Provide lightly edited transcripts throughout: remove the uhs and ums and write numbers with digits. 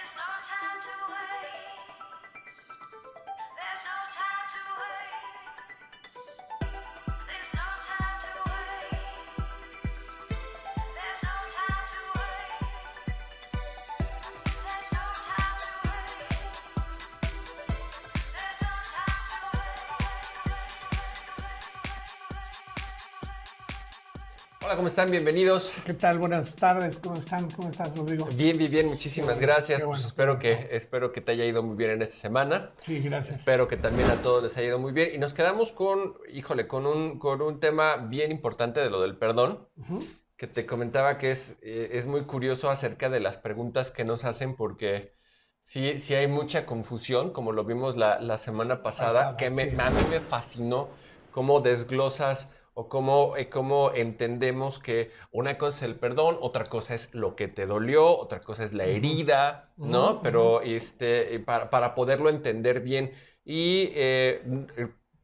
There's no time to waste. There's no time to waste. There's no time to waste. There's no time to waste. There's no time to waste. There's no time to waste. Hola, ¿cómo están? Bienvenidos. ¿Qué tal? Buenas tardes, ¿cómo están? ¿Cómo estás, Rodrigo? Bien, muchísimas gracias. Qué bueno, Pues qué bueno. espero que te haya ido muy bien en esta semana. Sí, gracias. Espero que también a todos les haya ido muy bien. Y nos quedamos con un tema bien importante de lo del perdón, Ujú. que te comentaba que es muy curioso acerca de las preguntas que nos hacen, porque sí hay mucha confusión, como lo vimos la semana pasada, que Sí. a mí me fascinó cómo desglosas o cómo entendemos que una cosa es el perdón, otra cosa es lo que te dolió, otra cosa es la herida, ¿no? Ujú, Pero para poderlo entender bien y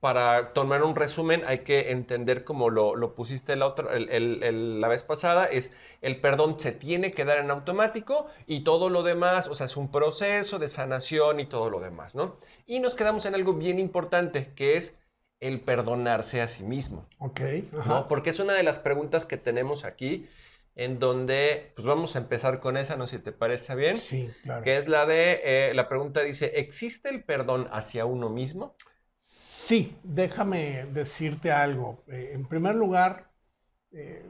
para tomar un resumen hay que entender como lo pusiste la vez pasada, es el perdón se tiene que dar en automático y todo lo demás, o sea, es un proceso de sanación y todo lo demás, ¿no? Y nos quedamos en algo bien importante, que es el perdonarse a sí mismo, Ok, ¿no? ajá. Porque es una de las preguntas que tenemos aquí, en donde, pues vamos a empezar con esa, no sé si te parece bien, Sí, que claro. es la pregunta dice, ¿existe el perdón hacia uno mismo? Sí, déjame decirte algo. En primer lugar, eh,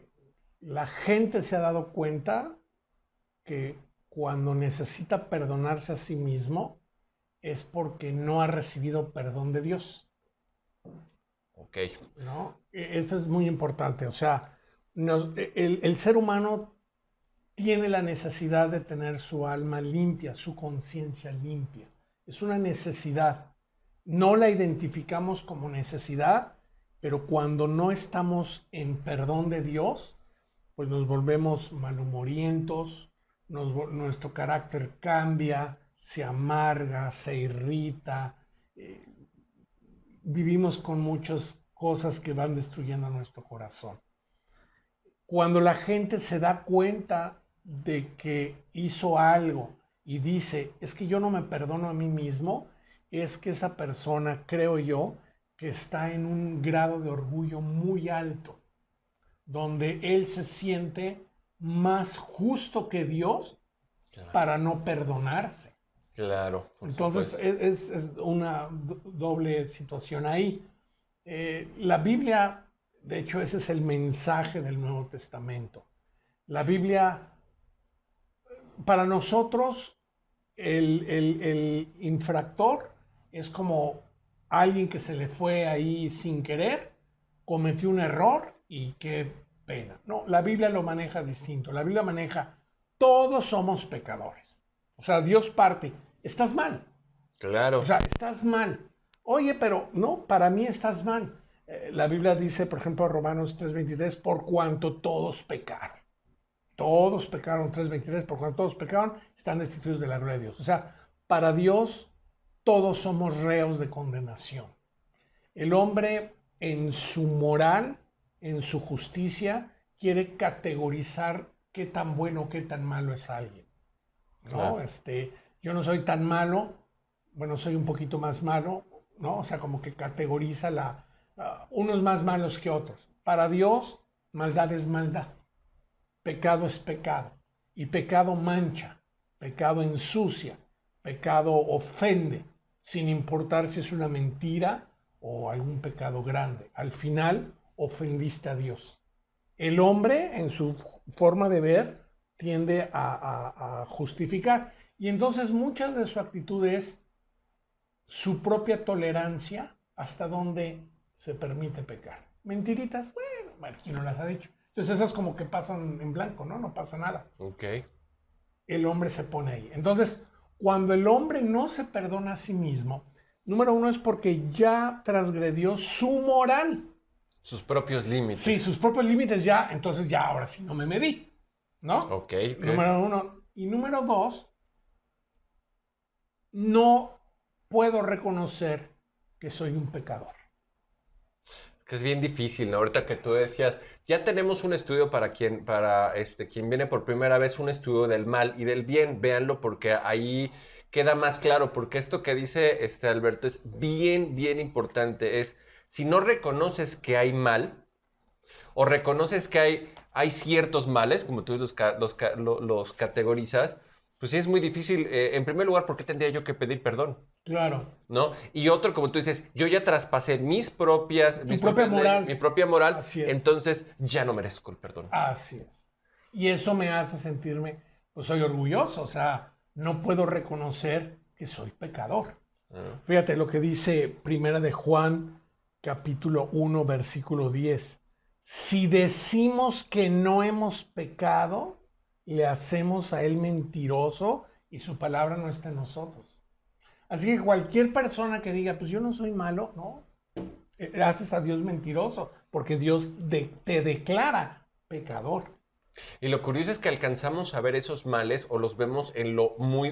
la gente se ha dado cuenta que cuando necesita perdonarse a sí mismo es porque no ha recibido perdón de Dios, Ok, ¿no? Esto es muy importante. O sea, el ser humano tiene la necesidad de tener su alma limpia, su conciencia limpia. Es una necesidad. No la identificamos como necesidad, pero cuando no estamos en perdón de Dios, pues nos volvemos malhumorientos, nuestro carácter cambia, se amarga, se irrita, eh, vivimos con muchas cosas que van destruyendo nuestro corazón. Cuando la gente se da cuenta de que hizo algo y dice, es que yo no me perdono a mí mismo, es que esa persona, creo yo, que está en un grado de orgullo muy alto, donde él se siente más justo que Dios claro, para no perdonarse. claro, por Entonces supuesto. es una doble situación ahí. La Biblia, de hecho, ese es el mensaje del Nuevo Testamento. La Biblia, para nosotros, el infractor es como alguien que se le fue ahí sin querer, cometió un error y qué pena. No, la Biblia lo maneja distinto. La Biblia maneja, todos somos pecadores. O sea, Dios parte, estás mal. O Claro, sea, estás mal. Oye, pero no, para mí estás mal. La Biblia dice, por ejemplo, Romanos 3:23, por cuanto todos pecaron. Todos pecaron, 3:23, por cuanto todos pecaron, están destituidos de la gloria de Dios. O sea, para Dios todos somos reos de condenación. El hombre en su moral, en su justicia, quiere categorizar qué tan bueno, qué tan malo es alguien. ¿No? claro, Yo no soy tan malo, bueno, soy un poquito más malo, ¿no? O sea, como que categoriza unos más malos que otros. Para Dios, maldad es maldad, pecado es pecado, y pecado mancha, pecado ensucia, pecado ofende, sin importar si es una mentira o algún pecado grande. Al final, ofendiste a Dios. El hombre, en su forma de ver, tiende a justificar. Y entonces muchas de su actitud es su propia tolerancia hasta donde se permite pecar. Mentiritas, bueno, ¿quién no las ha dicho? Entonces esas como que pasan en blanco, ¿no? No pasa nada. ok. El hombre se pone ahí. Entonces, cuando el hombre no se perdona a sí mismo, número uno es porque ya transgredió su moral. Sus propios Sí, límites. sus propios límites ya, entonces ya ahora sí no me medí, ¿no? Ok, ok. Número uno. Y número dos, no puedo reconocer que soy un pecador. Que es bien difícil, ¿no? Ahorita que tú decías, ya tenemos un estudio quien viene por primera vez, un estudio del mal y del bien, véanlo porque ahí queda más claro, porque esto que dice Alberto es bien, bien importante, es si no reconoces que hay mal, o reconoces que hay ciertos males, como tú los categorizas, pues sí es muy difícil. En primer lugar, ¿por qué tendría yo que pedir perdón? Claro. ¿No? Y otro, como tú dices, yo ya traspasé Tu propia moral. mi propia moral, Así es. entonces ya no merezco el perdón. Así es. Y eso me hace sentirme, pues soy orgulloso, o sea, no puedo reconocer que soy pecador. Ah, Fíjate lo que dice Primera de Juan, capítulo 1, versículo 10. Si decimos que no hemos pecado, le hacemos a él mentiroso y su palabra no está en nosotros. Así que cualquier persona que diga, pues yo no soy malo, no, haces a Dios mentiroso, porque Dios te declara pecador. Y lo curioso es que alcanzamos a ver esos males o los vemos en lo muy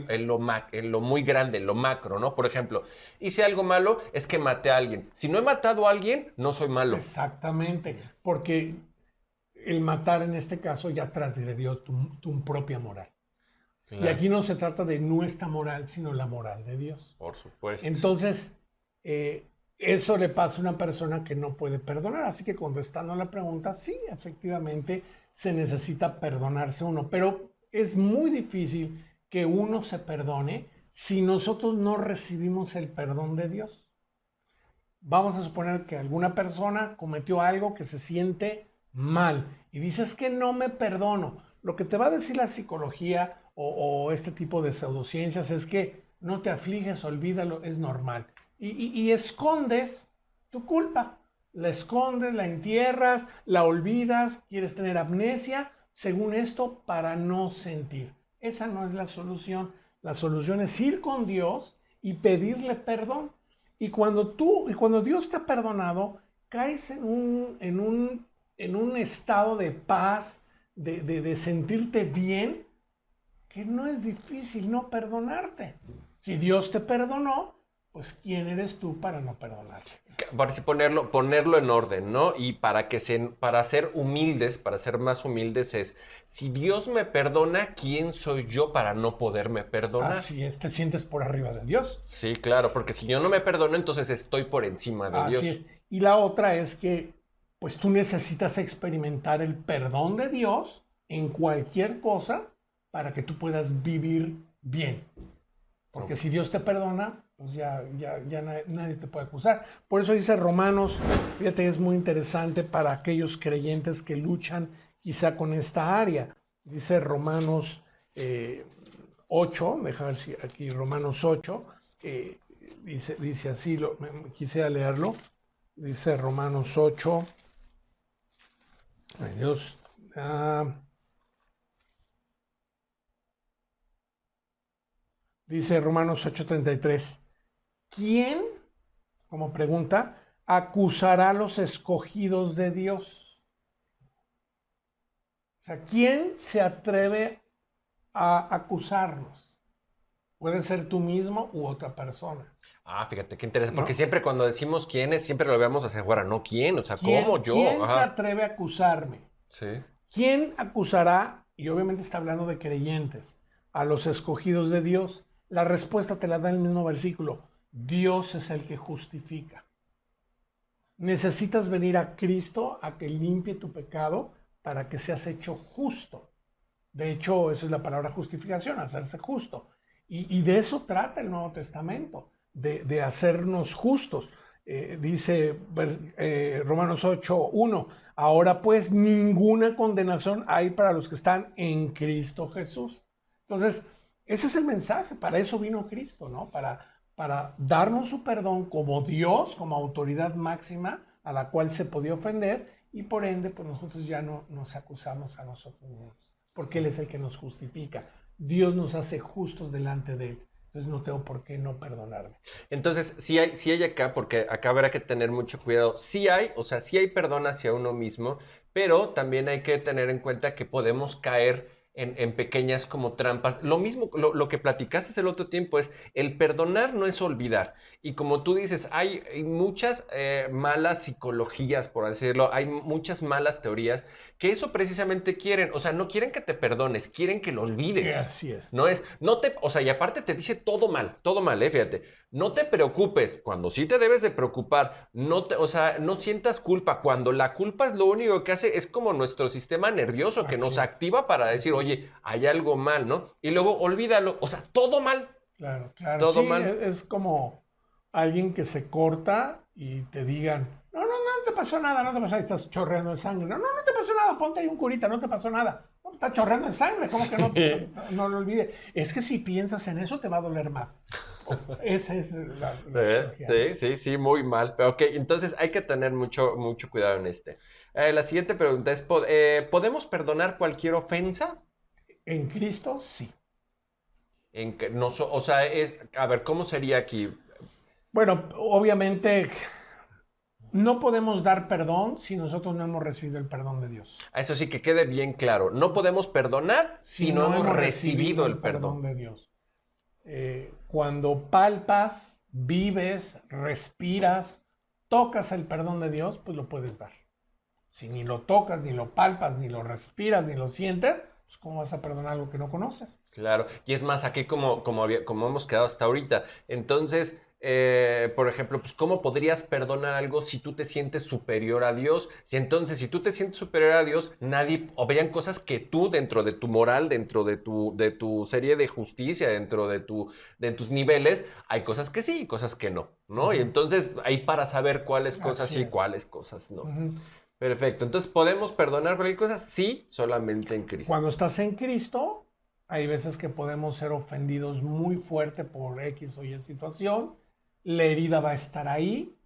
grande, en lo macro, ¿no? Por ejemplo, hice algo malo, es que maté a alguien. Si no he matado a alguien, no soy malo. Exactamente, porque el matar en este caso ya transgredió tu propia moral. Y Claro, aquí no se trata de nuestra moral, sino la moral de Dios. por supuesto. Entonces, eso le pasa a una persona que no puede perdonar. Así que contestando a la pregunta, sí, efectivamente se necesita perdonarse uno, pero es muy difícil que uno se perdone si nosotros no recibimos el perdón de Dios. Vamos a suponer que alguna persona cometió algo que se siente mal y dices que no me perdono. Lo que te va a decir la psicología o este tipo de pseudociencias es que no te afliges, olvídalo, es normal. Y escondes tu culpa. La escondes, la entierras, la olvidas, quieres tener amnesia, según esto, para no sentir. Esa no es la solución. La solución es ir con Dios y pedirle perdón. Y cuando Dios te ha perdonado, caes en un estado de paz, de sentirte bien, que no es difícil no perdonarte. Si Dios te perdonó, pues ¿quién eres tú para no perdonarte? Para así ponerlo en orden, ¿no? Y para ser humildes, para ser más humildes es, si Dios me perdona, ¿quién soy yo para no poderme perdonar? Así es, te sientes por arriba de Dios. Sí, claro, porque si yo no me perdono, entonces estoy por encima de Dios. Así es. Y la otra es que, pues tú necesitas experimentar el perdón de Dios en cualquier cosa para que tú puedas vivir bien. Porque si Dios te perdona, pues ya nadie te puede acusar. Por eso dice Romanos, fíjate, es muy interesante para aquellos creyentes que luchan quizá con esta área. Dice Romanos 8, déjame ver si aquí Romanos 8, dice así, quisiera leerlo. Dice Romanos 8, ay Dios, dice Romanos 8:33, ¿quién, como pregunta, acusará a los escogidos de Dios? O sea, ¿quién se atreve a acusarnos? Puede ser tú mismo u otra persona. Ah, fíjate, qué interesante, ¿No? porque siempre cuando decimos quién es, siempre lo vemos hacia afuera, ¿no? ¿Quién? O sea, ¿cómo yo? ¿Quién se Ajá. atreve a acusarme? Sí. ¿Quién acusará, y obviamente está hablando de creyentes, a los escogidos de Dios? La respuesta te la da el mismo versículo. Dios es el que justifica. Necesitas venir a Cristo a que limpie tu pecado para que seas hecho justo. De hecho, esa es la palabra justificación, hacerse justo. Y de eso trata el Nuevo Testamento, de hacernos justos. Dice Romanos 8:1, ahora pues ninguna condenación hay para los que están en Cristo Jesús. Entonces, ese es el mensaje, para eso vino Cristo, ¿no? Para darnos su perdón como Dios, como autoridad máxima a la cual se podía ofender y por ende, pues nosotros ya no nos acusamos a nosotros mismos, porque Él es el que nos justifica. Dios nos hace justos delante de Él. Entonces no tengo por qué no perdonarme. Entonces, sí hay acá, porque acá habrá que tener mucho cuidado. Sí hay, o sea, sí hay perdón hacia uno mismo, pero también hay que tener en cuenta que podemos caer en pequeñas como trampas. Lo mismo, lo que platicaste el otro tiempo es, el perdonar no es olvidar. Y como tú dices, hay muchas malas psicologías, por decirlo, hay muchas malas teorías que eso precisamente quieren. O sea, no quieren que te perdones, quieren que lo olvides. Así es. No es, no te, o sea, y aparte te dice todo mal, fíjate. No te preocupes, cuando sí te debes de preocupar, no te, o sea, no sientas culpa. Cuando la culpa es lo único que hace, es como nuestro sistema nervioso que Así nos es. activa para decir, oye, hay algo mal, ¿no? Y luego olvídalo, o sea, todo mal, Claro, claro. todo Sí, mal. es como alguien que se corta y te digan, no, no, no te pasó nada, no te pasó nada, estás chorreando de sangre. No, no, no te pasó nada, ponte ahí un curita, no te pasó nada. No, está chorreando de sangre, ¿cómo que no, Sí. no lo olvides? Es que si piensas en eso te va a doler más. Esa es la psicología, ¿no? Sí, sí, sí, muy mal. Pero ok, entonces hay que tener mucho, mucho cuidado en este. La siguiente pregunta es, ¿podemos perdonar cualquier ofensa? En Cristo, sí. En que no, o sea, es, a ver, ¿cómo sería aquí? Bueno, obviamente no podemos dar perdón si nosotros no hemos recibido el perdón de Dios. Eso sí que quede bien claro. No podemos perdonar Si si no no hemos hemos recibido recibido el el perdón. perdón de Dios. Cuando palpas, vives, respiras, tocas el perdón de Dios, pues lo puedes dar. Si ni lo tocas, ni lo palpas, ni lo respiras, ni lo sientes, pues ¿cómo vas a perdonar algo que no conoces? Claro, y es más, aquí como hemos quedado hasta ahorita. Entonces, por ejemplo, pues ¿cómo podrías perdonar algo si tú te sientes superior a Dios? Si entonces, si tú te sientes superior a Dios, nadie, o verían cosas que tú dentro de tu moral, dentro de tu serie de justicia, dentro de tus niveles, hay cosas que sí y cosas que no, Uh ¿no? Y -huh. entonces, ahí para saber cuáles cosas Así sí y es. cuáles cosas Uh no. -huh. Perfecto, entonces, ¿podemos perdonar cualquier cosa? Sí, solamente en Cristo. Cuando estás en Cristo, hay veces que podemos ser ofendidos muy fuerte por X o Y situación. La herida va a estar ahí,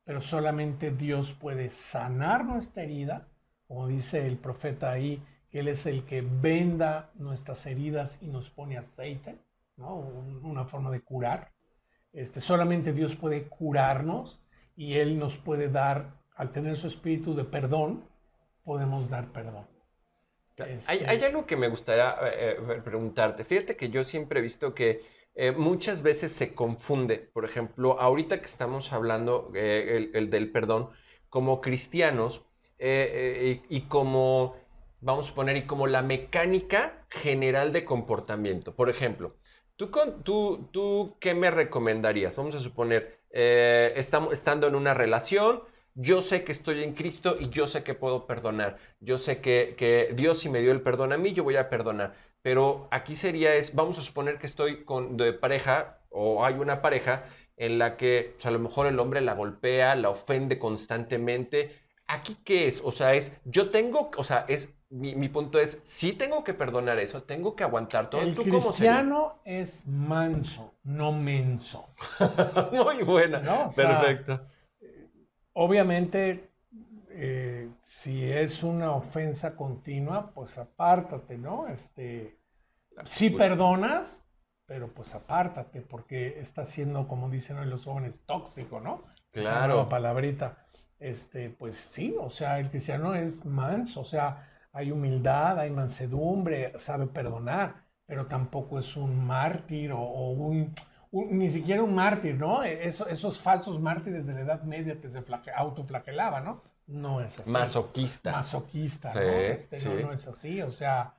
pero solamente Dios puede sanar nuestra herida, como dice el profeta ahí, que Él es el que venda nuestras heridas y nos pone aceite, ¿no? Una forma de curar. Solamente Dios puede curarnos y Él nos puede dar, al tener su espíritu de perdón, podemos dar perdón. Hay algo que me gustaría preguntarte. Fíjate que yo siempre he visto que muchas veces se confunde. Por ejemplo, ahorita que estamos hablando el del perdón, como cristianos y como, vamos a poner, y como la mecánica general de comportamiento. Por ejemplo, ¿tú qué me recomendarías? Vamos a suponer, estamos estando en una relación. Yo sé que estoy en Cristo y yo sé que puedo perdonar. Yo sé que Dios si me dio el perdón a mí, yo voy a perdonar. Pero aquí sería vamos a suponer que estoy de pareja o hay una pareja en la que pues, a lo mejor el hombre la golpea, la ofende constantemente. ¿Aquí qué es? O sea, yo tengo, o sea, mi punto es, sí tengo que perdonar eso, tengo que aguantar todo. El ¿Tú cómo sería? cristiano es manso, no menso, Muy buena, ¿no? O sea, perfecto. obviamente, si es una ofensa continua, pues apártate, ¿no? Sí perdonas, pero pues apártate, porque está siendo, como dicen hoy los jóvenes, tóxico, ¿no? Esa nueva Claro. palabrita. Pues sí, o sea, el cristiano es manso, o sea, hay humildad, hay mansedumbre, sabe perdonar, pero tampoco es un mártir o ni siquiera un mártir, ¿no? Esos falsos mártires de la Edad Media que se autoflagelaban, ¿no? No es así. Masoquistas. Masoquista, Sí, ¿no? No, sí. no es así, o sea,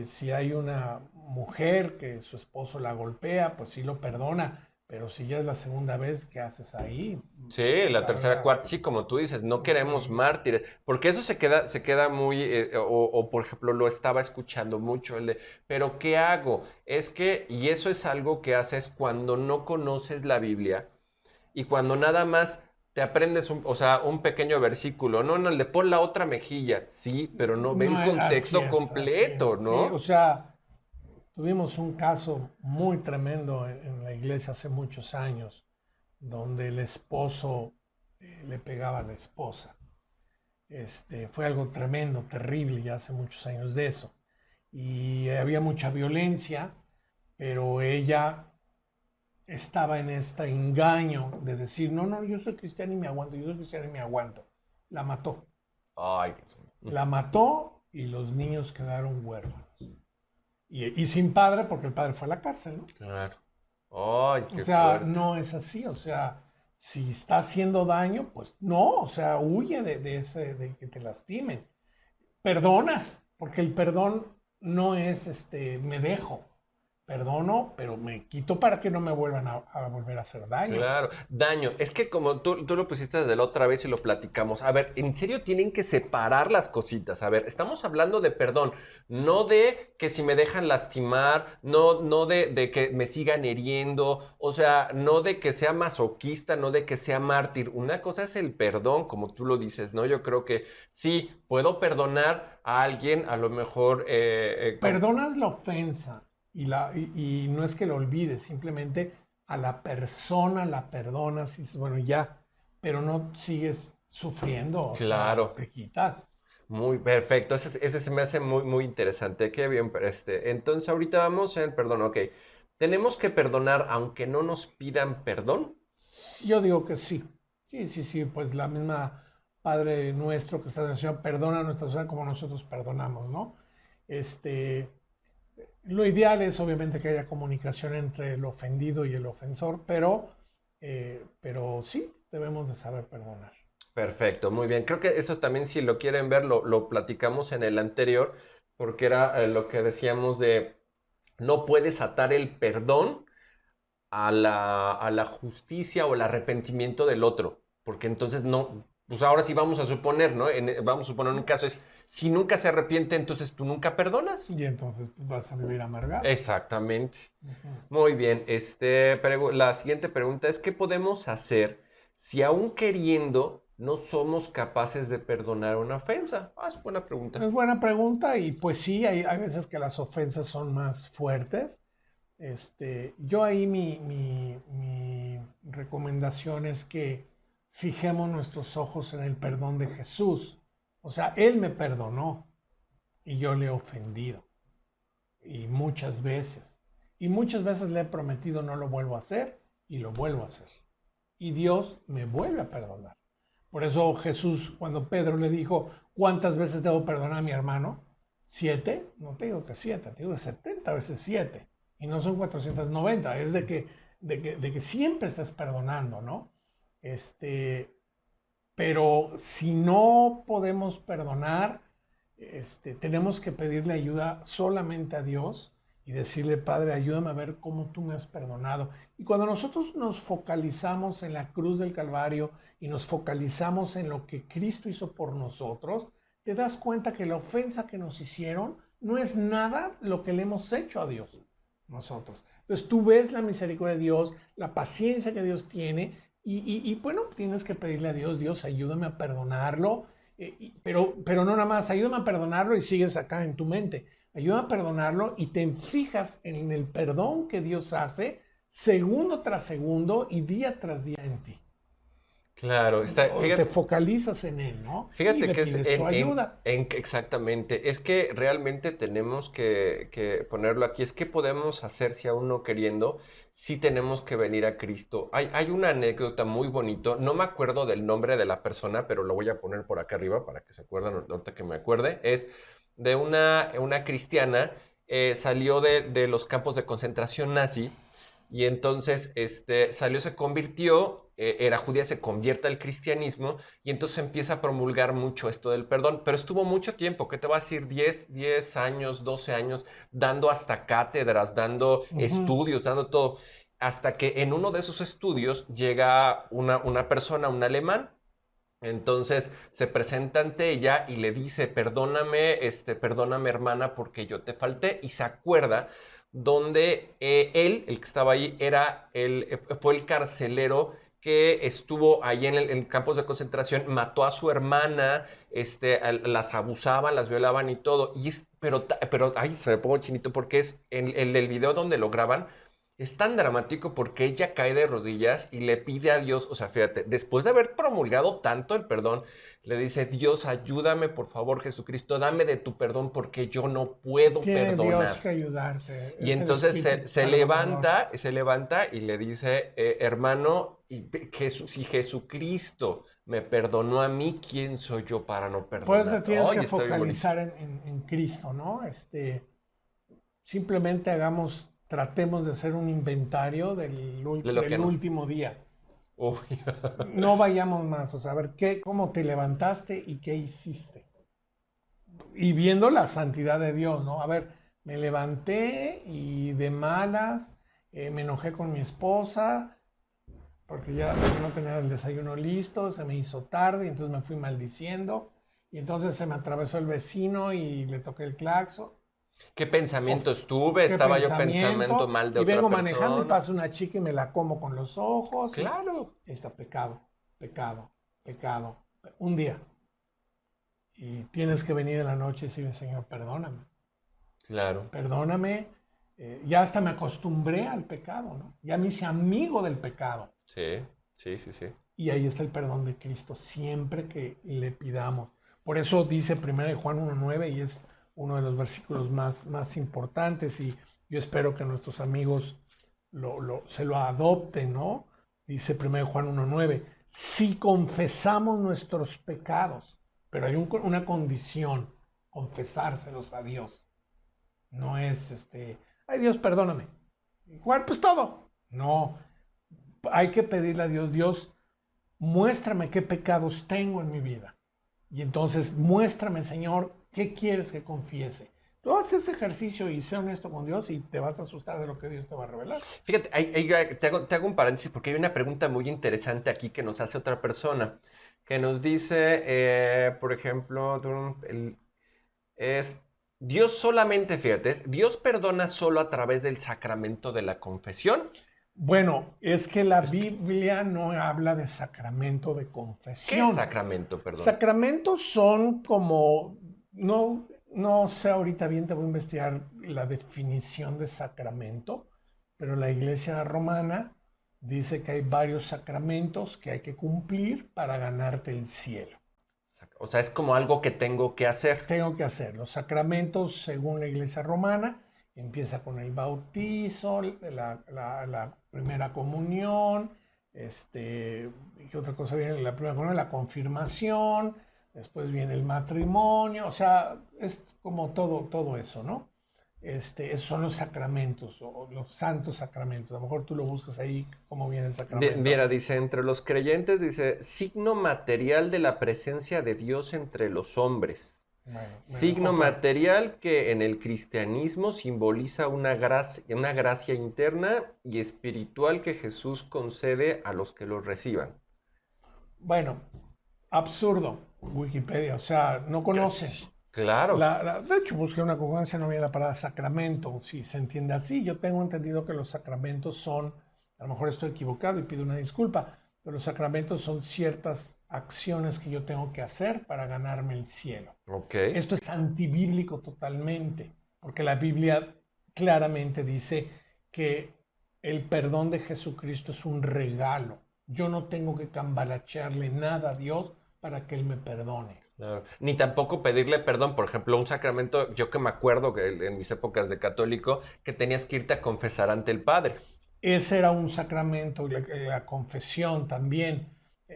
si hay una mujer que su esposo la golpea, pues sí lo perdona, pero si ya es la segunda vez, ¿qué haces ahí? Sí, la La tercera, verdad. cuarta, sí, como tú dices, no queremos Ujú. mártires, porque eso se queda muy, por ejemplo, lo estaba escuchando mucho, pero ¿qué hago? Es que, y eso es algo que haces cuando no conoces la Biblia y cuando nada más te aprendes o sea, un pequeño versículo, no, no, el de pon la otra mejilla, sí, pero no ve el No, así contexto es, así completo, es. Sí, o ¿no? sea, tuvimos un caso muy tremendo en la iglesia hace muchos años, donde el esposo le pegaba a la esposa. Fue algo tremendo, terrible, ya hace muchos años de eso. Y había mucha violencia, pero ella estaba en este engaño de decir, no, no, yo soy cristiano y me aguanto, yo soy cristiano y me aguanto. La mató. Ay, Dios mío. La mató y los niños quedaron huérfanos. Y sin padre, porque el padre fue a la cárcel, ¿no? Claro. Ay, O qué sea, fuerte. no es así, o sea, si está haciendo daño, pues no, o sea, huye de que te lastimen. Perdonas, porque el perdón no es me dejo, perdono, pero me quito para que no me vuelvan a volver a hacer daño. Claro, daño. Es que como tú lo pusiste desde la otra vez y lo platicamos. A ver, en serio tienen que separar las cositas. A ver, estamos hablando de perdón, no de que si me dejan lastimar, no de que me sigan hiriendo, o sea, no de que sea masoquista, no de que sea mártir. Una cosa es el perdón, como tú lo dices, ¿no? Yo creo que sí, puedo perdonar a alguien, a lo mejor, Perdonas la ofensa y no es que lo olvides, simplemente a la persona la perdonas y dices, bueno, ya, pero no sigues sufriendo, o sea, claro. te quitas. Muy perfecto, ese se me hace muy, muy interesante. Qué bien, entonces ahorita vamos en perdón, ok. ¿Tenemos que perdonar aunque no nos pidan perdón? Sí, yo digo que sí. Sí, sí, sí, pues la misma Padre nuestro que está en el cielo perdona a nuestra ciudad como nosotros perdonamos, ¿no? Este, lo ideal es obviamente que haya comunicación entre el ofendido y el ofensor, pero sí, debemos de saber perdonar. Perfecto, muy bien. Creo que eso también, si lo quieren ver, lo platicamos en el anterior, porque era lo que decíamos de no puedes atar el perdón a la justicia o el arrepentimiento del otro, porque entonces no, pues ahora sí vamos a suponer, ¿no? Vamos a suponer un caso es, si nunca se arrepiente, entonces tú nunca perdonas. Y entonces pues, vas a vivir amargado. Exactamente. Ujú. Muy bien. La siguiente pregunta es, ¿qué podemos hacer si aún queriendo no somos capaces de perdonar una ofensa? Ah, es buena pregunta. Es buena pregunta y pues sí, hay veces que las ofensas son más fuertes. Yo ahí mi recomendación es que fijemos nuestros ojos en el perdón de Jesús. O sea, Él me perdonó y yo le he ofendido. Y muchas veces. Y muchas veces le he prometido no lo vuelvo a hacer y lo vuelvo a hacer. Y Dios me vuelve a perdonar. Por eso Jesús, cuando Pedro le dijo, ¿cuántas veces debo perdonar a mi hermano? ¿Siete? No te digo que siete, te digo que 70 veces siete. Y no son 490, es de que siempre estás perdonando, ¿no? Este, pero si no podemos perdonar, tenemos que pedirle ayuda solamente a Dios y decirle, Padre, ayúdame a ver cómo tú me has perdonado. Y cuando nosotros nos focalizamos en la cruz del Calvario y nos focalizamos en lo que Cristo hizo por nosotros, te das cuenta que la ofensa que nos hicieron no es nada lo que le hemos hecho a Dios nosotros. Entonces tú ves la misericordia de Dios, la paciencia que Dios tiene bueno, tienes que pedirle a Dios, Dios, ayúdame a perdonarlo, pero no nada más, ayúdame a perdonarlo y sigues acá en tu mente. Ayúdame a perdonarlo y te fijas en el perdón que Dios hace segundo tras segundo y día tras día en ti. Claro, O te focalizas en él, ¿no? Y fíjate le que es pides su ayuda. exactamente, es que realmente tenemos que ponerlo aquí, es que podemos hacer si aún no queriendo, si tenemos que venir a Cristo. Hay una anécdota muy bonito, no me acuerdo del nombre de la persona, pero lo voy a poner por acá arriba para que se acuerden, ahorita que me acuerde, es de una cristiana, salió de los campos de concentración nazi y entonces salió, se convirtió, era judía, se convierte al cristianismo y entonces empieza a promulgar mucho esto del perdón, pero estuvo mucho tiempo, ¿qué te va a decir? 10 años, 12 años, dando hasta cátedras, dando Ujú. estudios, dando todo, hasta que en uno de esos estudios llega una persona, un alemán, entonces se presenta ante ella y le dice, perdóname, perdóname hermana porque yo te falté y se acuerda donde él, el que estaba ahí, fue el carcelero que estuvo ahí en campos de concentración, mató a su hermana, las abusaban, las violaban y todo, pero, ay, se me pongo chinito porque es en el video donde lo graban, Es tan dramático porque ella cae de rodillas y le pide a Dios, o sea, fíjate, después de haber promulgado tanto el perdón, le dice, Dios, ayúdame, por favor, Jesucristo, dame de tu perdón porque yo no puedo Tiene Dios perdonar. que ayudarte. Y Es el entonces espíritu se perdonador. levanta y le dice, hermano, si Jesucristo me perdonó a mí, ¿quién soy yo para no Pues te perdonar? tienes Ay, que está bien bonito. focalizar en Cristo, ¿no? Simplemente tratemos de hacer un inventario De lo que del no. último día. Uy. No vayamos más, o sea, a ver cómo te levantaste y qué hiciste. Y viendo la santidad de Dios, ¿no? A ver, me levanté y de malas, me enojé con mi esposa, porque ya no tenía el desayuno listo, se me hizo tarde, y entonces me fui maldiciendo, y entonces se me atravesó el vecino y le toqué el claxon. ¿Qué O pensamientos tuve? qué Estaba yo pensando pensamiento, mal de y vengo otra manejando y persona. pasa una chica y me la como con los ojos, y Claro, está pecado, pecado, pecado. Un día. Y tienes que venir en la noche y decirle, Señor, perdóname, claro. perdóname. Ya hasta me acostumbré al pecado, ¿no? Ya me hice amigo del pecado. Sí, sí, sí, sí. Y ahí está el perdón de Cristo, siempre que le pidamos. Por eso dice 1 Juan 1.9 y es uno de los versículos más importantes y yo espero que nuestros amigos se lo adopten, ¿no? Dice 1 Juan 1.9, si confesamos nuestros pecados, pero hay una condición, confesárselos a Dios. No es ay Dios, perdóname. Igual, pues todo. No, hay que pedirle a Dios, Dios, muéstrame qué pecados tengo en mi vida. Y entonces muéstrame, Señor, qué quieres que confiese. Tú haces ese ejercicio y sé honesto con Dios y te vas a asustar de lo que Dios te va a revelar. Fíjate, te hago un paréntesis porque hay una pregunta muy interesante aquí que nos hace otra persona, que nos dice, por ejemplo, es, Dios solamente, fíjate, Dios perdona solo a través del sacramento de la confesión. Bueno, es que la Es que, Biblia no habla de sacramento de ¿qué es confesión. sacramento, perdón? Sacramentos son como, no sé ahorita bien, te voy a investigar la definición de sacramento, pero la Iglesia Romana dice que hay varios sacramentos que hay que cumplir para ganarte el cielo. O sea, es como algo que tengo que hacer. Tengo que hacer los sacramentos según la Iglesia Romana. Empieza con el bautizo, la primera comunión, ¿qué otra cosa viene? La primera comunión, la confirmación, después viene el matrimonio, o sea, es como todo eso, ¿no? Esos son los sacramentos o los santos sacramentos. A lo mejor tú lo buscas ahí, cómo viene el sacramento. Viera, dice, entre los creyentes, dice, signo material de la presencia de Dios entre los hombres. Bueno, Signo ok. material que en el cristianismo simboliza una gracia interna y espiritual que Jesús concede a los que los reciban. Bueno, absurdo, Wikipedia, o sea, no conocen. Claro, De hecho, busqué una concordancia, no había la palabra sacramento, si se entiende así. Yo tengo entendido que los sacramentos son, a lo mejor estoy equivocado y pido una disculpa, pero los sacramentos son ciertas acciones que yo tengo que hacer para ganarme el cielo. ok. Esto es antibíblico totalmente, porque la Biblia claramente dice que el perdón de Jesucristo es un regalo. Yo no tengo que cambalachearle nada a Dios para que Él me perdone. Claro. Ni tampoco pedirle perdón, por ejemplo, un sacramento, yo que me acuerdo que en mis épocas de católico, que tenías que irte a confesar ante el Padre. Ese era un sacramento, la confesión también.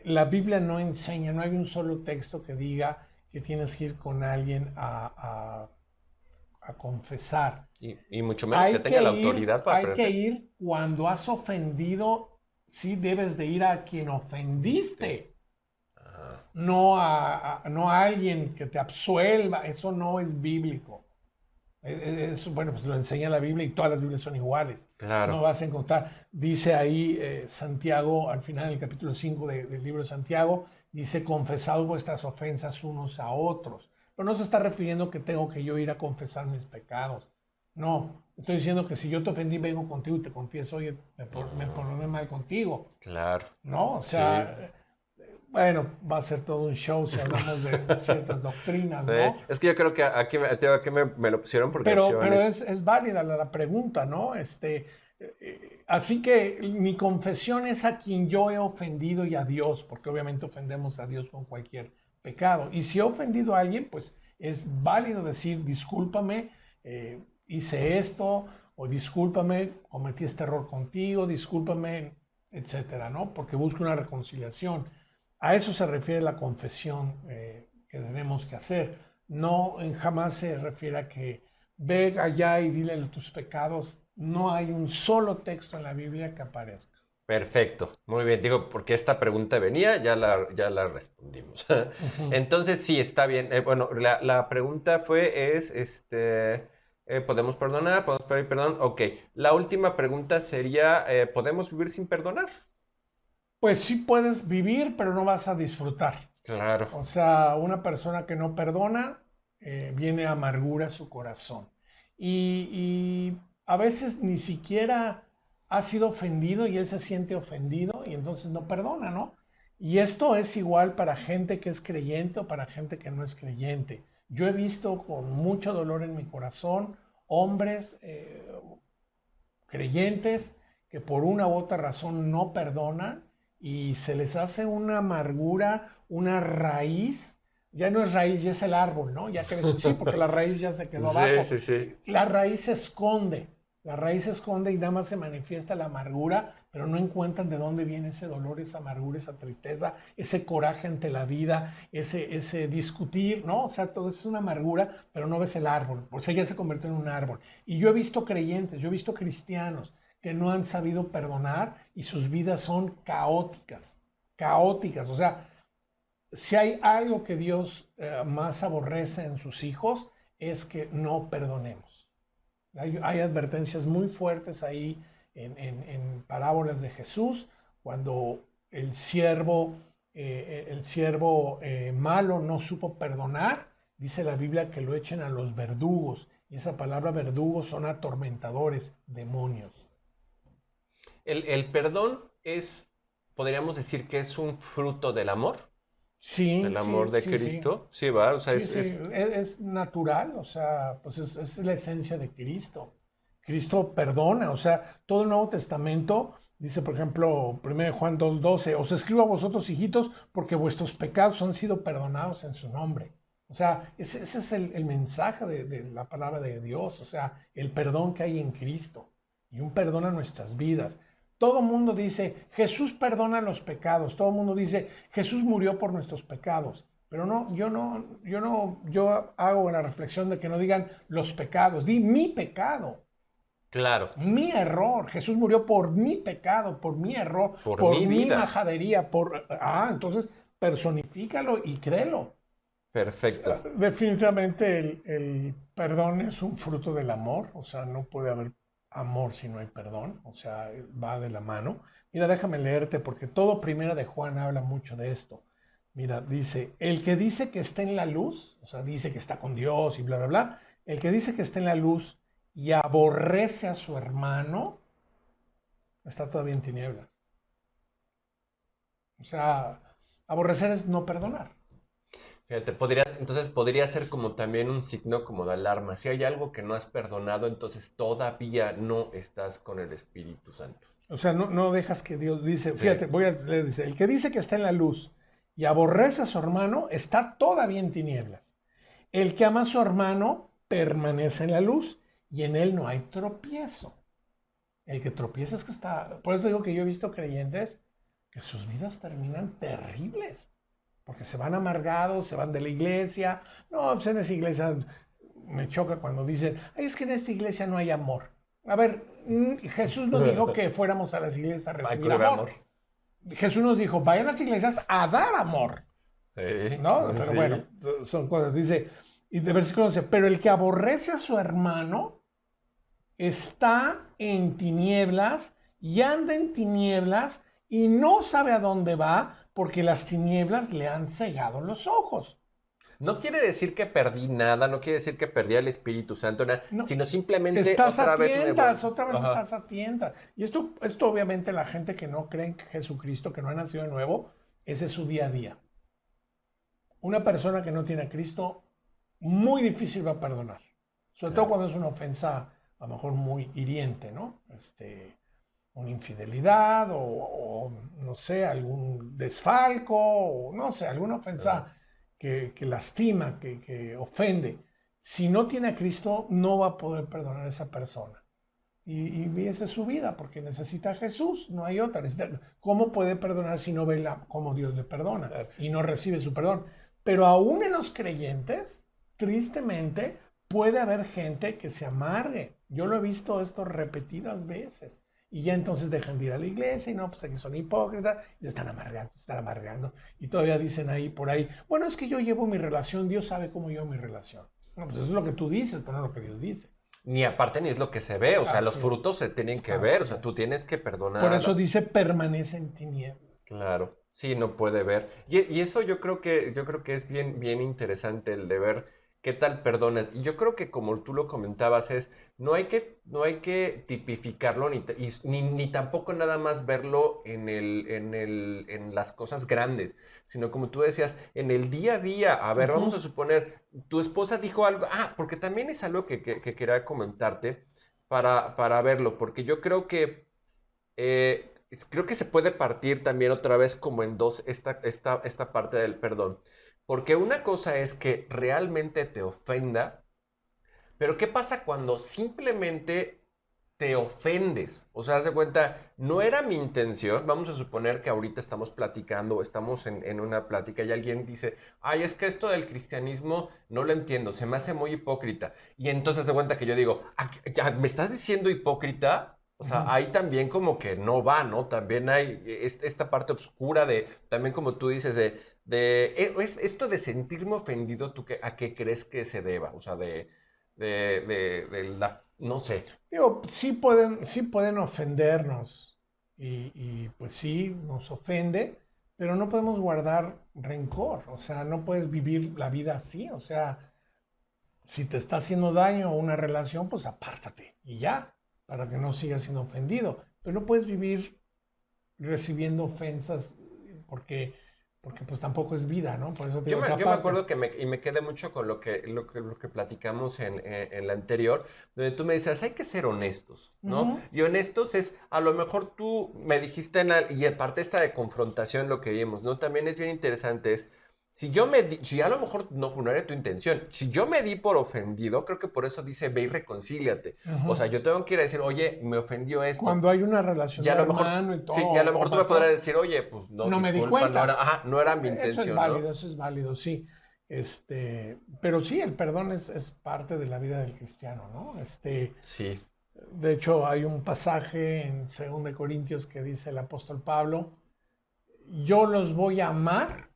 La Biblia no enseña, no hay un solo texto que diga que tienes que ir con alguien a confesar. Y mucho menos que tenga la autoridad para Hay que prender. ir cuando has ofendido, sí debes de ir a quien ofendiste, Ajá. no a alguien que te absuelva, eso no es bíblico. Eso, bueno, pues lo enseña la Biblia y todas las Biblias son iguales. Claro, No vas a encontrar, dice ahí Santiago, al final del capítulo 5 del libro de Santiago, dice, confesad vuestras ofensas unos a otros. Pero no se está refiriendo que tengo que yo ir a confesar mis pecados. No, estoy diciendo que si yo te ofendí, vengo contigo y te confieso, oye, me porté mal contigo. claro. ¿No? O Sí. sea, bueno, va a ser todo un show si hablamos de ciertas doctrinas, Sí. ¿no? Es que yo creo que aquí me lo pusieron porque me Pero pusieron es válida la pregunta, ¿no? Así que mi confesión es a quien yo he ofendido y a Dios, porque obviamente ofendemos a Dios con cualquier pecado. Y si he ofendido a alguien, pues es válido decir, discúlpame, hice esto, o discúlpame, cometí este error contigo, discúlpame, etcétera, ¿no? Porque busco una reconciliación. A eso se refiere la confesión que tenemos que hacer. No, jamás se refiere a que ve allá y dile tus pecados. No hay un solo texto en la Biblia que aparezca. Perfecto, muy bien, digo, porque esta pregunta venía, ya la respondimos. Ujú. Entonces, sí, está bien. Bueno, la pregunta ¿podemos perdonar? ¿Podemos pedir perdón? Ok, la última pregunta sería, ¿podemos vivir sin perdonar? Pues sí puedes vivir, pero no vas a disfrutar. Claro, O sea, una persona que no perdona, viene amargura a su corazón. Y a veces ni siquiera ha sido ofendido y él se siente ofendido y entonces no perdona, ¿no? Y esto es igual para gente que es creyente o para gente que no es creyente. Yo he visto con mucho dolor en mi corazón hombres creyentes que por una u otra razón no perdonan y se les hace una amargura, una raíz. Ya no es raíz, ya es el árbol, ¿no? Ya creció, sí, porque la raíz ya se quedó sí, abajo. sí, sí. La raíz se esconde y nada más se manifiesta la amargura, pero no encuentran de dónde viene ese dolor, esa amargura, esa tristeza, ese coraje ante la vida, ese discutir, ¿no? O sea, todo es una amargura, pero no ves el árbol, o sea, ya se convirtió en un árbol. Y yo he visto creyentes, yo he visto cristianos que no han sabido perdonar y sus vidas son caóticas, caóticas, o sea, si hay algo que Dios más aborrece en sus hijos es que no perdonemos. Hay advertencias muy fuertes ahí en parábolas de Jesús, cuando el siervo malo no supo perdonar, dice la Biblia que lo echen a los verdugos, y esa palabra verdugos son atormentadores, demonios. El perdón podríamos decir que es un fruto Sí, del amor sí, de sí, sí. Cristo. Sí, va, o sea, Sí, sí, es natural, o sea, pues es la esencia de Cristo. Cristo perdona, o sea, todo el Nuevo Testamento dice, por ejemplo, 1 Juan 2:12, os escribo a vosotros, hijitos, porque vuestros pecados han sido perdonados en su nombre. O sea, ese es el mensaje de la palabra de Dios, o sea, el perdón que hay en Cristo y un perdón a nuestras vidas. Todo el mundo dice, Jesús perdona los pecados, todo el mundo dice, Jesús murió por nuestros pecados. Pero yo hago la reflexión de que no digan los pecados, di mi pecado, claro, mi error. Jesús murió por mi pecado, por mi error, por por mi mi vida. majadería, entonces personifícalo y créelo. Perfecto. Definitivamente el perdón es un fruto del amor, o sea, no puede haber amor si no hay perdón, o sea, va de la mano. Mira, déjame leerte porque todo Primera de Juan habla mucho de esto. Mira, dice, el que dice que está en la luz, o sea, dice que está con Dios y bla, bla, bla, el que dice que está en la luz y aborrece a su hermano, está todavía en tinieblas. O sea, aborrecer es no perdonar. Fíjate, entonces podría ser como también un signo como de alarma. Si hay algo que no has perdonado, entonces todavía no estás con el Espíritu Santo. O sea, no dejas que Dios dice, Sí, fíjate, voy a leer, dice, el que dice que está en la luz y aborrece a su hermano está todavía en tinieblas. El que ama a su hermano permanece en la luz y en él no hay tropiezo. El que tropieza es que está, por eso digo que yo he visto creyentes que sus vidas terminan terribles, porque se van amargados, se van de la iglesia. No, pues en esa iglesia me choca cuando dicen, ay, es que en esta iglesia no hay amor. A ver, Jesús nos dijo que fuéramos a las iglesias a hay recibir prueba amor. amor. Jesús nos dijo, vayan a las iglesias a dar amor, Sí, ¿no? Pero sí. bueno, son cosas. Dice, y de versículo 11, pero el que aborrece a su hermano está en tinieblas y anda en tinieblas y no sabe a dónde va porque las tinieblas le han cegado los ojos. No quiere decir que perdí nada, no quiere decir que perdí al Espíritu Santo, nada, No, sino simplemente estás otra a vez tientas, otra vez Ajá. estás a tientas. Y esto obviamente la gente que no cree en Jesucristo, que no ha nacido de nuevo, ese es su día a día. Una persona que no tiene a Cristo, muy difícil va a perdonar. Sobre todo Claro. cuando es una ofensa a lo mejor muy hiriente, ¿no? una infidelidad no sé, algún desfalco, o no sé, alguna ofensa que lastima, que ofende. Si no tiene a Cristo, no va a poder perdonar a esa persona. Y esa es su vida, porque necesita a Jesús, no hay otra. ¿Cómo puede perdonar si no ve cómo Dios le perdona Claro. y no recibe su perdón? Pero aún en los creyentes, tristemente, puede haber gente que se amargue. Yo lo he visto esto repetidas veces. Y ya entonces dejan de ir a la iglesia y no, pues aquí son hipócritas, y se están amargando. Y todavía dicen ahí por ahí, bueno, es que yo llevo mi relación, Dios sabe cómo llevo mi relación. No, pues eso es lo que tú dices, pero no lo que Dios dice. Ni aparte ni es lo que se ve, o sea, los Así es. frutos se tienen que ver, o Así sea, tú es. tienes que Por eso perdonar. dice permanece en tinieblas. Claro, sí, no puede ver. Y eso yo creo que es bien, bien interesante el de ver qué tal perdonas. Y yo creo que como tú lo comentabas, no hay que tipificarlo ni tampoco nada más verlo en las cosas grandes, sino como tú decías, en el día a día. A ver, vamos a Ujú. suponer, tu esposa dijo algo, porque también es algo que quería comentarte para verlo, porque yo creo que creo que se puede partir también otra vez como en dos esta parte del perdón. Porque una cosa es que realmente te ofenda, pero ¿qué pasa cuando simplemente te ofendes? O sea, haz de cuenta, no era mi intención. Vamos a suponer que ahorita estamos platicando, estamos en una plática y alguien dice, ay, es que esto del cristianismo no lo entiendo, se me hace muy hipócrita. Y entonces se cuenta que yo digo, ¿me estás diciendo hipócrita? O sea, Ujú. ahí también como que no va, ¿no? También hay esta parte oscura también como tú dices, esto de sentirme ofendido, ¿a qué crees que se deba? O sea, no sé. Digo, sí pueden ofendernos pues sí nos ofende, pero no podemos guardar rencor, o sea, no puedes vivir la vida así, o sea, si te está haciendo daño una relación, pues apártate y ya, para que no sigas siendo ofendido, pero no puedes vivir recibiendo ofensas porque, porque pues tampoco es vida, ¿no? Por eso te digo que Yo me aparte. acuerdo y me quedé mucho con lo que platicamos en la anterior, donde tú me decías, hay que ser honestos, ¿no? Ujú. Y honestos es, a lo mejor tú me dijiste, y aparte esta de confrontación, lo que vimos, ¿no? También es bien interesante, si a lo mejor no era tu intención, si yo me di por ofendido, creo que por eso dice, ve y reconcíliate. O Ujú. sea, yo tengo que ir a decir, oye, me ofendió esto. Cuando hay una relación Ya de a lo mejor, hermano y todo, sí, ya a lo o mejor tú me podrás patrón, decir, oye, pues no, no me di disculpa, cuenta. no era mi intención, ¿no? Eso es válido, sí. Pero sí, el perdón es parte de la vida del cristiano, ¿no? Sí. De hecho, hay un pasaje en 2 Corintios que dice el apóstol Pablo, yo los voy a amar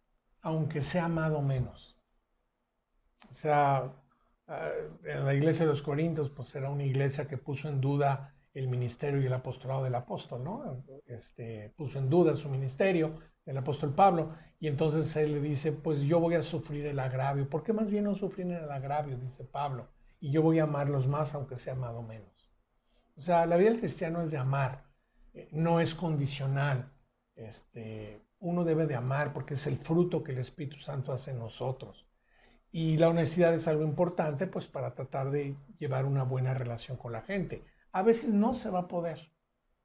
aunque sea amado menos. O sea, en la iglesia de los Corintios, pues era una iglesia que puso en duda el ministerio y el apostolado del apóstol, ¿no? Puso en duda su ministerio, el apóstol Pablo, y entonces él le dice, pues yo voy a sufrir el agravio. ¿Por qué más bien no sufrir el agravio? Dice Pablo, y yo voy a amarlos más aunque sea amado menos. O sea, la vida del cristiano es de amar, no es condicional. Uno debe de amar porque es el fruto que el Espíritu Santo hace en nosotros. Y la honestidad es algo importante, pues para tratar de llevar una buena relación con la gente. A veces no se va a poder,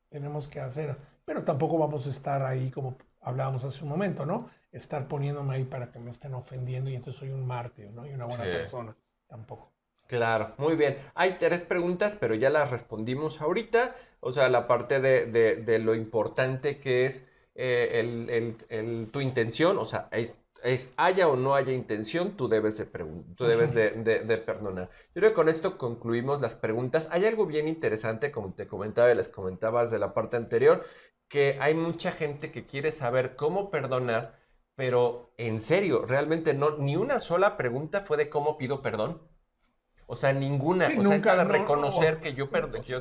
tenemos que hacer, pero tampoco vamos a estar ahí como hablábamos hace un momento, ¿no? Estar poniéndome ahí para que me estén ofendiendo y entonces soy un mártir, ¿no? Y una Sí. buena persona, tampoco. Claro, muy bien. Hay tres preguntas, pero ya las respondimos ahorita. O sea, la parte de lo importante que es tu intención, o sea, haya o no haya intención, tú debes Ujú. de perdonar. Yo creo que con esto concluimos las preguntas. Hay algo bien interesante, como te comentaba y les comentabas de la parte anterior, que hay mucha gente que quiere saber cómo perdonar, pero en serio, realmente no, ni una sola pregunta fue de cómo pido perdón. O sea, ninguna. Sí, O sea, esta nunca, de no, reconocer que yo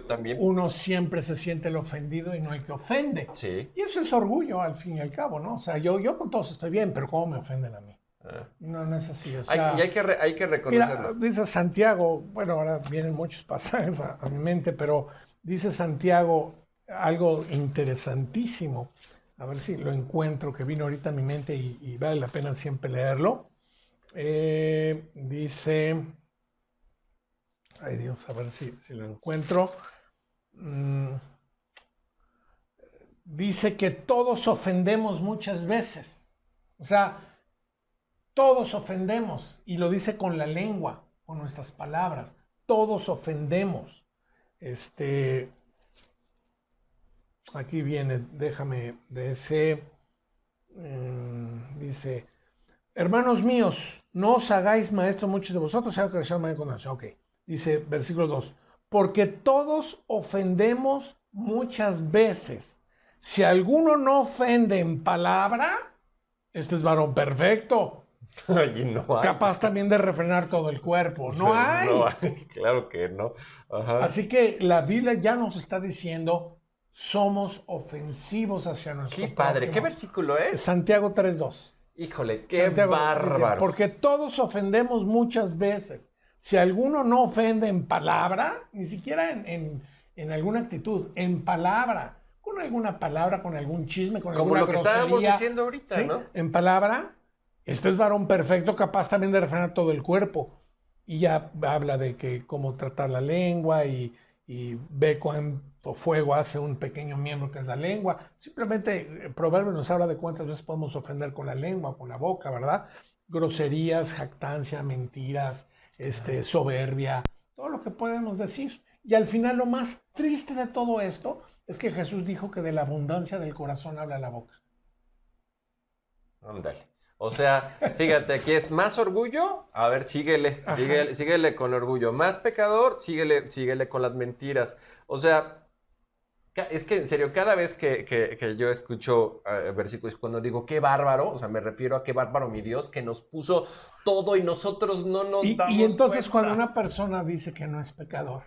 también. uno siempre se siente el ofendido y no el que ofende. Sí. Y eso es orgullo al fin y al cabo, ¿no? O sea, yo con todos estoy bien, pero ¿cómo me ofenden a mí? Ah. No, no es así. O Y sea, hay que mira, reconocerlo. dice Santiago, bueno, ahora vienen muchos pasajes a mi mente, pero dice Santiago algo interesantísimo. A ver si lo encuentro, que vino ahorita a mi mente y vale la pena siempre leerlo. Dice, ay Dios, a ver si lo encuentro. Mm, dice que todos ofendemos muchas veces. O sea, todos ofendemos. Y lo dice con la lengua, con nuestras palabras. Todos ofendemos. Aquí viene, déjame, dice, hermanos míos, no os hagáis maestros muchos de vosotros, sea que sean maestros con nación. Ok, dice versículo 2, porque todos ofendemos muchas veces. Si alguno no ofende en palabra, este es varón perfecto, Y no hay. capaz también de refrenar todo el cuerpo. No Sí, hay. no hay, claro que no. Ajá. Así que la Biblia ya nos está diciendo, somos ofensivos hacia nuestro Qué padre. prójimo. ¿Qué versículo es? Santiago 3:2. Híjole, qué Santiago dice, bárbaro. porque todos ofendemos muchas veces. Si alguno no ofende en palabra, ni siquiera en alguna actitud, en palabra, con alguna palabra, con algún chisme, con Como alguna lo que estábamos grosería, diciendo ahorita, ¿sí? ¿no? En palabra, este es varón perfecto, capaz también de refrenar todo el cuerpo. Y ya habla de que cómo tratar la lengua y ve cuánto fuego hace un pequeño miembro que es la lengua. Simplemente Proverbios nos habla de cuántas veces podemos ofender con la lengua, con la boca, ¿verdad? Groserías, jactancia, mentiras, soberbia, todo lo que podemos decir. Y al final lo más triste de todo esto es que Jesús dijo que de la abundancia del corazón habla la boca. Ándale. O sea, fíjate, aquí es más orgullo, a ver, síguele, Ajá. síguele con orgullo. Más pecador, síguele con las mentiras. O sea, es que en serio, cada vez que yo escucho versículos, cuando digo qué bárbaro, o sea, me refiero a qué bárbaro mi Dios, que nos puso todo y nosotros no nos damos Y entonces cuenta. cuando una persona dice que no es pecador,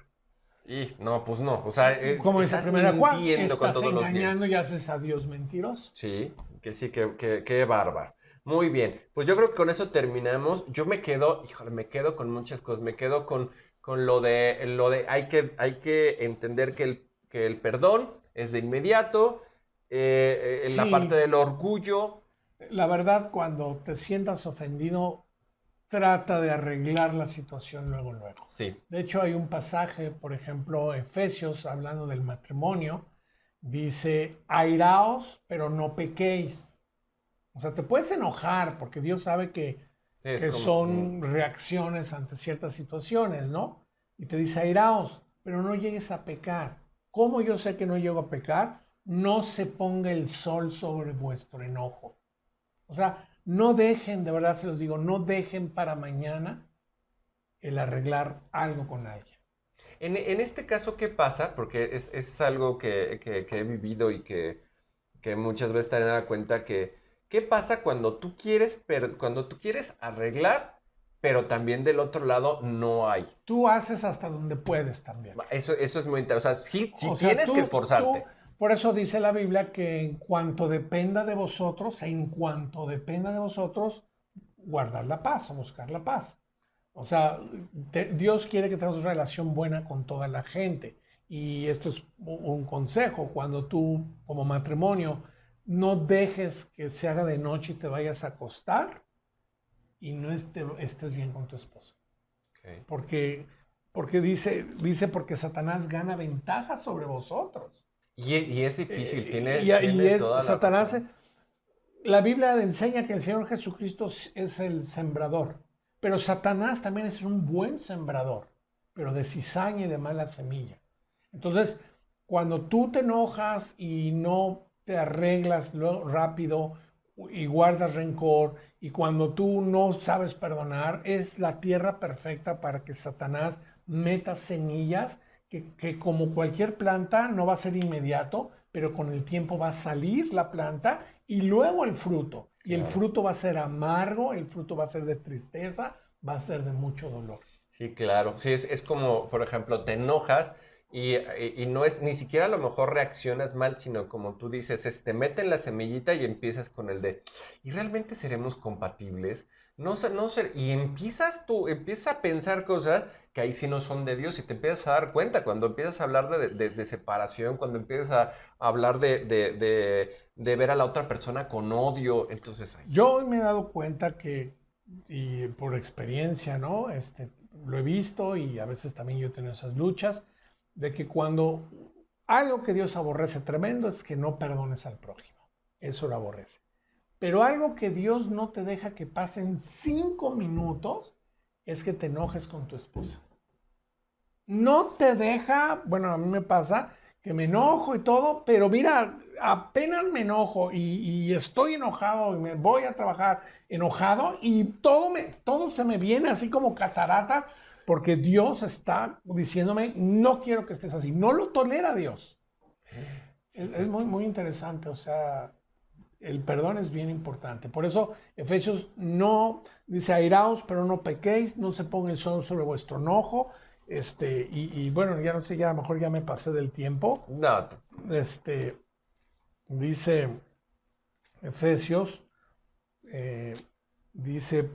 Y no, pues no, o sea, como dice estás 1 Juan, mintiendo con estás todos los engañando dientes. y haces a Dios mentiroso. Sí, qué bárbaro. Muy bien, pues yo creo que con eso terminamos. Yo me quedo, híjole, me quedo con muchas cosas. Me quedo con lo de hay que entender que el perdón es de inmediato, en la parte Sí, del orgullo. la verdad, cuando te sientas ofendido, trata de arreglar la situación luego, luego. Sí, De hecho, hay un pasaje, por ejemplo, Efesios, hablando del matrimonio, dice, airaos, pero no pequéis. O sea, te puedes enojar porque Dios sabe sí, es que como, son reacciones ante ciertas situaciones, ¿no? Y te dice, airaos, pero no llegues a pecar. ¿Cómo yo sé que no llego a pecar? No se ponga el sol sobre vuestro enojo. O sea, no dejen, de verdad se los digo, no dejen para mañana el arreglar algo con alguien. en este caso, ¿qué pasa? Porque es algo que he vivido y que muchas veces te dan cuenta que, ¿qué pasa cuando tú quieres arreglar, pero también del otro lado no hay? Tú haces hasta donde puedes también. Eso es muy interesante. O sea, sí O sea, tienes que esforzarte. por eso dice la Biblia que en cuanto dependa de vosotros, guardar la paz o buscar la paz. O sea, Dios quiere que tengas una relación buena con toda la gente. Y esto es un consejo, cuando tú como matrimonio no dejes que se haga de noche y te vayas a acostar y no estés bien con tu esposa. Ok. Porque dice porque Satanás gana ventaja sobre vosotros. Y es difícil, Y tiene es toda la Satanás. razón. La Biblia enseña que el Señor Jesucristo es el sembrador, pero Satanás también es un buen sembrador, pero de cizaña y de mala semilla. Entonces, cuando tú te enojas y no te arreglas rápido y guardas rencor, y cuando tú no sabes perdonar, es la tierra perfecta para que Satanás meta semillas que como cualquier planta no va a ser inmediato, pero con el tiempo va a salir la planta y luego el fruto. Y el Claro. fruto va a ser amargo, el fruto va a ser de tristeza, va a ser de mucho dolor. Sí, claro. Sí, es como, por ejemplo, te enojas y no es, ni siquiera a lo mejor reaccionas mal, sino como tú dices, meten la semillita y empiezas con el de, ¿y realmente seremos compatibles? Y empiezas a pensar cosas que ahí sí no son de Dios y te empiezas a dar cuenta cuando empiezas a hablar de separación, cuando empiezas a hablar de ver a la otra persona con odio, entonces, ay, Yo hoy me he dado cuenta que, y por experiencia, ¿no? Lo he visto y a veces también yo he tenido esas luchas, de que cuando algo que Dios aborrece tremendo es que no perdones al prójimo. Eso lo aborrece. Pero algo que Dios no te deja que pasen 5 minutos es que te enojes con tu esposa. No te deja, bueno, a mí me pasa que me enojo y todo, pero mira, apenas me enojo y estoy enojado y me voy a trabajar enojado y todo se me viene así como catarata porque Dios está diciéndome, no quiero que estés así. No lo tolera Dios. Es muy, muy interesante, o sea, el perdón es bien importante. Por eso Efesios no dice airaos, pero no pequéis, no se ponga el sol sobre vuestro enojo. Bueno, ya no sé, ya a lo mejor ya me pasé del tiempo. No, Dice Efesios, dice,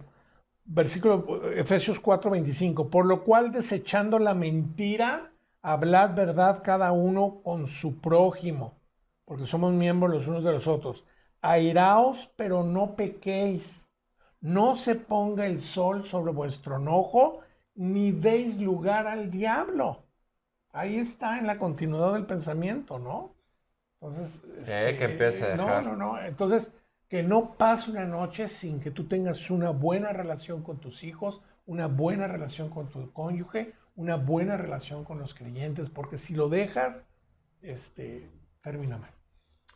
Efesios 4:25, por lo cual desechando la mentira, hablad verdad cada uno con su prójimo, porque somos miembros los unos de los otros. Airaos, pero no pequéis. No se ponga el sol sobre vuestro enojo, ni deis lugar al diablo. Ahí está en la continuidad del pensamiento, ¿no? Entonces, que empiece a dejar. No. Entonces, que no pase una noche sin que tú tengas una buena relación con tus hijos, una buena relación con tu cónyuge, una buena relación con los creyentes, porque si lo dejas, termina mal.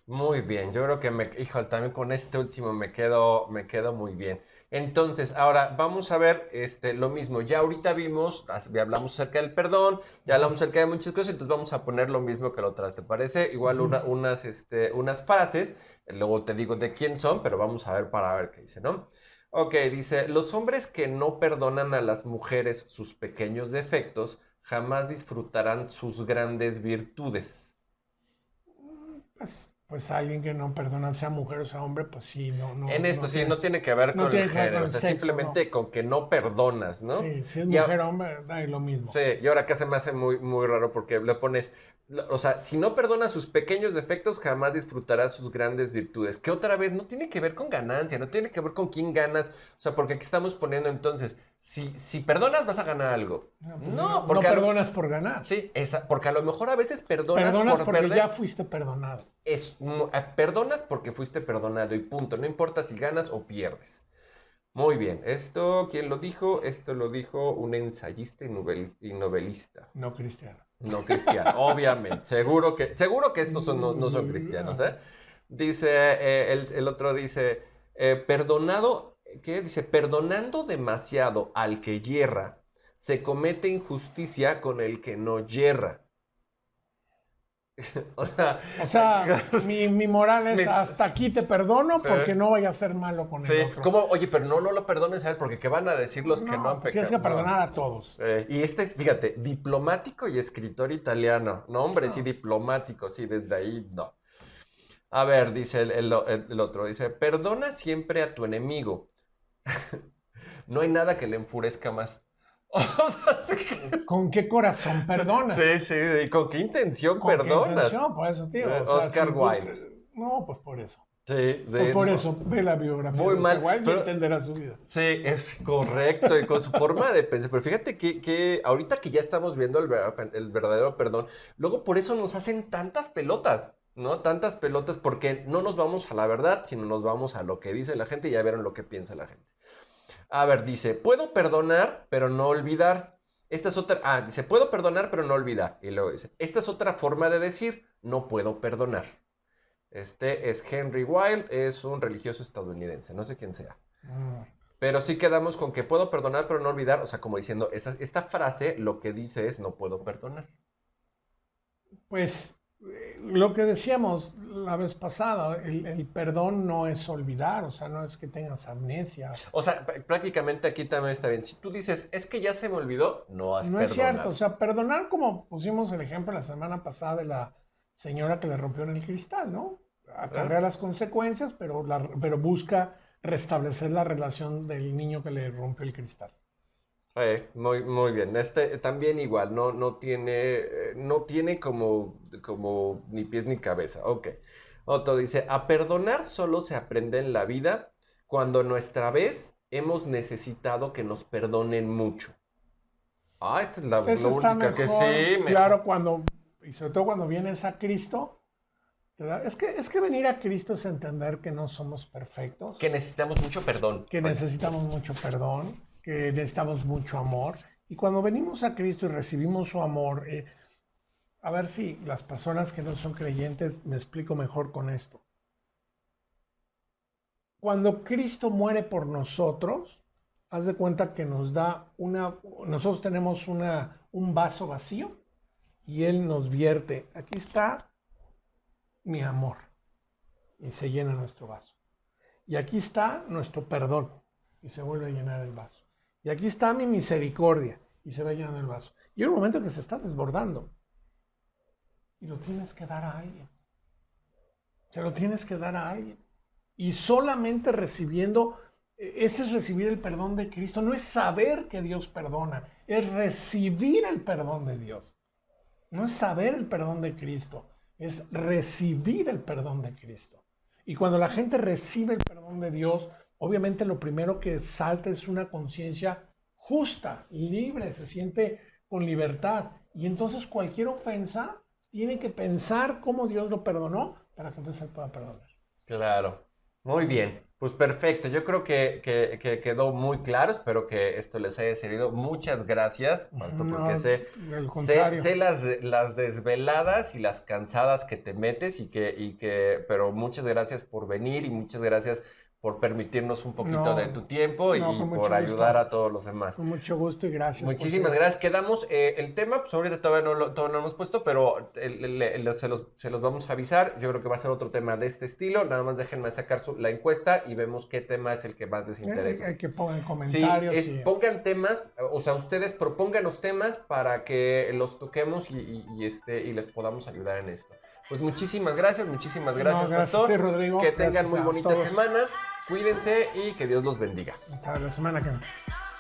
Muy bien, yo creo que híjole, también con este último me quedo muy bien. Entonces, ahora vamos a ver lo mismo. Ya ahorita vimos, ya hablamos acerca del perdón, ya hablamos acerca de muchas cosas, entonces vamos a poner lo mismo que la otra vez, ¿te parece? Igual unas frases, luego te digo de quién son, pero vamos a ver para ver qué dice, ¿no? Ok, dice, los hombres que no perdonan a las mujeres sus pequeños defectos jamás disfrutarán sus grandes virtudes. Pues alguien que no perdona, sea mujer o sea hombre, pues sí, no. En esto sí, no tiene que ver con el género, o sea, sexo, simplemente con que no perdonas, ¿no? Sí, si es mujer o hombre, da lo mismo. Sí, y ahora acá se me hace muy, muy raro porque le pones, o sea, si no perdona sus pequeños defectos, jamás disfrutará sus grandes virtudes. Que otra vez no tiene que ver con ganancia, no tiene que ver con quién ganas, o sea, porque aquí estamos poniendo entonces, si perdonas vas a ganar algo. No, porque no perdonas por ganar. Sí, porque a lo mejor a veces perdonas por porque perder. ya fuiste perdonado. Perdonas porque fuiste perdonado y punto, no importa si ganas o pierdes. Muy bien, ¿quién lo dijo? Esto lo dijo un ensayista y novelista. No cristiano. No cristiano, obviamente. Seguro que estos no son cristianos, ¿eh? Dice, el otro dice, ¿qué? Dice, perdonando demasiado al que yerra, se comete injusticia con el que no yerra. O sea, mi moral es hasta aquí te perdono porque no vaya a ser malo con el otro. ¿Cómo? Oye, pero no lo perdones a él porque ¿qué van a decir los que no han pecado? Tienes que perdonar a todos. Y es, fíjate, diplomático y escritor italiano. No, hombre, sí, diplomático, sí, desde ahí no. A ver, dice el otro, dice, perdona siempre a tu enemigo. No hay nada que le enfurezca más. O sea, ¿Con qué corazón perdonas? Sí, ¿y con qué intención perdonas? Por eso, tío. Oscar Wilde. No, pues por eso. Sí, pues por eso, ve la biografía muy de mal, Wilde y entenderá su vida. Sí, es correcto, y con su forma de pensar. Pero fíjate que ahorita que ya estamos viendo el verdadero perdón, luego por eso nos hacen tantas pelotas, ¿no? Tantas pelotas porque no nos vamos a la verdad, sino nos vamos a lo que dice la gente y ya vieron lo que piensa la gente. A ver, dice, puedo perdonar, pero no olvidar. Esta es otra, dice, puedo perdonar, pero no olvidar. Y luego dice, esta es otra forma de decir, no puedo perdonar. Este es Henry Wilde, es un religioso estadounidense, no sé quién sea. Pero sí quedamos con que puedo perdonar, pero no olvidar. O sea, como diciendo, esta frase lo que dice es, no puedo perdonar. Pues lo que decíamos la vez pasada, el perdón no es olvidar, o sea, no es que tengas amnesia. O sea, prácticamente aquí también está bien. Si tú dices, es que ya se me olvidó, no has perdonado. No es cierto, o sea, perdonar como pusimos el ejemplo la semana pasada de la señora que le rompió en el cristal, ¿no? Acarrea las consecuencias, pero busca restablecer la relación del niño que le rompió el cristal. Muy, muy bien. También igual, no tiene como ni pies ni cabeza. Ok. Otro dice, a perdonar solo se aprende en la vida cuando nuestra vez hemos necesitado que nos perdonen mucho. Esta es la única que sí. Claro, cuando Y sobre todo cuando vienes a Cristo, es que venir a Cristo es entender que no somos perfectos, Que necesitamos mucho perdón. que necesitamos mucho perdón, que necesitamos mucho amor. Y cuando venimos a Cristo y recibimos su amor, a ver si las personas que no son creyentes me explico mejor con esto. Cuando Cristo muere por nosotros, haz de cuenta que nos da nosotros tenemos un vaso vacío y Él nos vierte, aquí está mi amor, y se llena nuestro vaso. Y aquí está nuestro perdón, y se vuelve a llenar el vaso. Y aquí está mi misericordia, y se va llenando el vaso. Y hay un momento que se está desbordando, y lo tienes que dar a alguien. Se lo tienes que dar a alguien. Y solamente recibiendo, ese es recibir el perdón de Cristo. No es saber que Dios perdona, es recibir el perdón de Dios. No es saber el perdón de Cristo, es recibir el perdón de Cristo. Y cuando la gente recibe el perdón de Dios, obviamente lo primero que salta es una conciencia justa, libre, se siente con libertad. Y entonces cualquier ofensa tiene que pensar cómo Dios lo perdonó para que entonces él pueda perdonar. Claro, muy bien, pues perfecto, yo creo que quedó muy claro, espero que esto les haya servido, muchas gracias, Pastor, porque al contrario. sé las desveladas y las cansadas que te metes pero muchas gracias por venir y muchas gracias por permitirnos un poquito de tu tiempo y con mucho por gusto. ayudar a todos los demás. Con mucho gusto y gracias. Muchísimas gracias. Quedamos el tema, pues ahorita todavía no lo hemos puesto, pero se los vamos a avisar. Yo creo que va a ser otro tema de este estilo. Nada más déjenme sacar la encuesta y vemos qué tema es el que más les interesa. Hay que pongan Sí, comentarios. pongan temas, o sea, ustedes propongan los temas para que los toquemos y les podamos ayudar en esto. Pues muchísimas gracias, gracias Pastor. a ti, Rodrigo. Que tengan Gracias muy a bonita todos. semana. Cuídense y que Dios los bendiga. Hasta la semana que viene. There's no